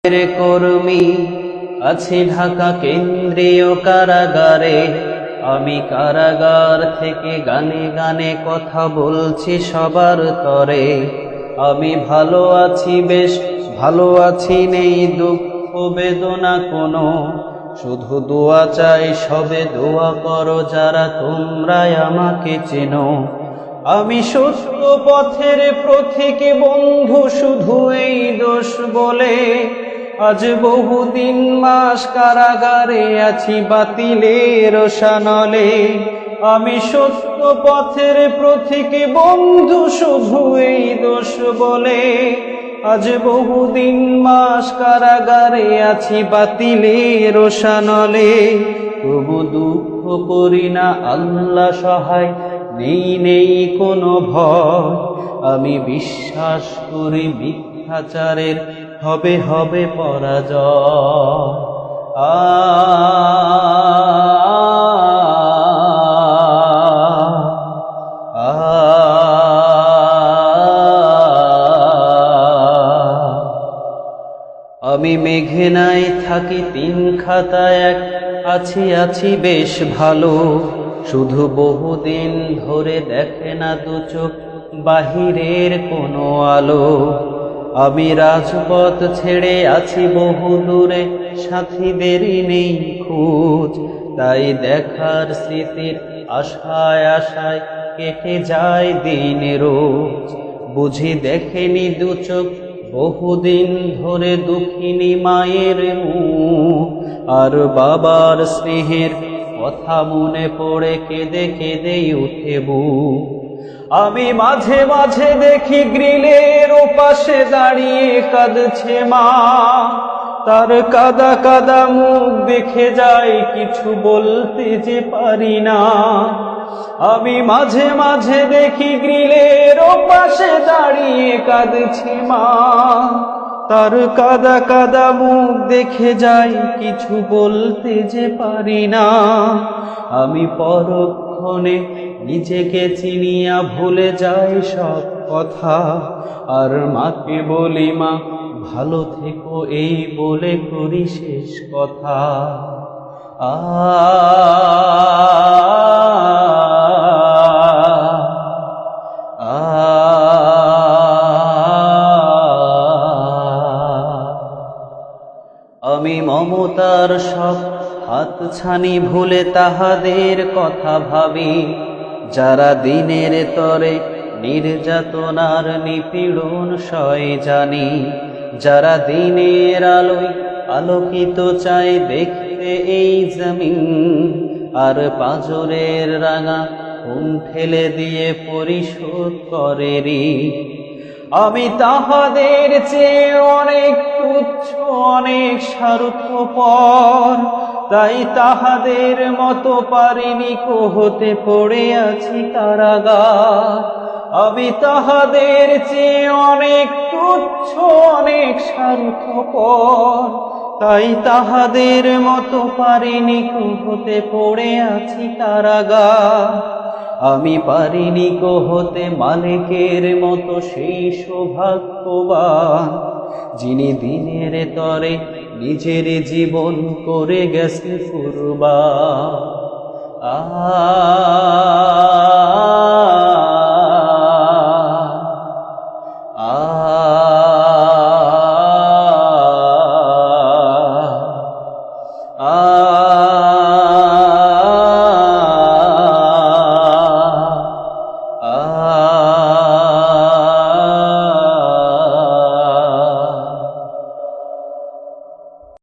কর্মী আছি ঢাকা কেন্দ্রীয় কারাগারে। আমি কারাগার থেকে গানে গানে কথা বলছি সবার তরে। আমি ভালো আছি, বেশ ভালো আছি, নেই দুঃখ বেদনা কোনো। শুধু দোয়া চাই, সবে দোয়া করো যারা তোমরাই আমাকে চেনো। আমি সত্য পথের প্রতীক বন্ধু, শুধু এই দোষ বলে আজ বহুদিন মাস কারাগারে আছি বাতিলের শানলে। আমি সত্য পথের প্রতীক বন্ধু, শুধু এই দোষ বলে আজ বহুদিন মাস কারাগারে আছি বাতিলের শানলে। তবু দুঃখ করি না, আল্লাহ সহায়, নেই কোনো ভয়। আমি বিশ্বাস করি মিথ্যাচারের হবে পরাজয়। আমি মেঘনায় থাকি, 3 খাতায় এক, আছি বেশ ভালো। শুধু বহুদিন ধরে দেখে না দু চোখ বাহিরের কোনো আলো। আমি রাজপথ ছেড়ে আছি বহু দূরে, সাথীদেরই নেই খোঁজ। তাই দেখার স্মৃতির আশায় কেটে যায় দিন রোজ। বুঝি দেখেনি দু চোখ বহুদিন ধরে দুঃখিনী মায়ের মুখ, আর বাবার স্নেহের কথা মনে পড়ে কেঁদে কেঁদে উঠে বুক। আমি মাঝে মাঝে দেখি গ্রিলের ওপাশে দাঁড়িয়ে কাঁদছে মা, তার কাদা কাদা মুখ দেখে যায়, কিছু বলতে যে পারি না। আমি মাঝে মাঝে দেখি গ্রিলের ওপাশে দাঁড়িয়ে কাঁদছে মা, তার কাদা কাদা মুখ দেখে যাই, কিছু বলতে যে পারি না। আমি পরক্ষণে নিজেকে চিনিয়া ভুলে যাই সব কথা, আর মাকে বলি, মা ভালো থেকো, এই বলে করি শেষ কথা। আমি মমতার সব হাতছানি ভুলে তাহাদের কথা ভাবি, যারা দিনের তরে নির্যাতনার নিপীড়ন সয় জানি। যারা দিনের আলোয় আলোকিত চায় দেখতে এই জমিন, আর পাঁজরের রাঙা খুন ঠেলে দিয়ে পরিশোধ করে ঋণ। আমি তাহাদের চেয়ে অনেক তুচ্ছ, অনেক স্বার্থপর, তাই তাহাদের মতো পারিনি কো হতে, পড়ে আছি কারাগার। আমি তাহাদের চেয়ে অনেক তুচ্ছ, অনেক স্বার্থপর, তাই তাহাদের মতো পারিনি কো হতে, পড়ে আছি কারাগার। আমি পারিনি কো হতে মালিকের মতো সেই সৌভাগ্যবান, যিনি দিনের তরে নিজের জীবন করে গেছে কুরবান।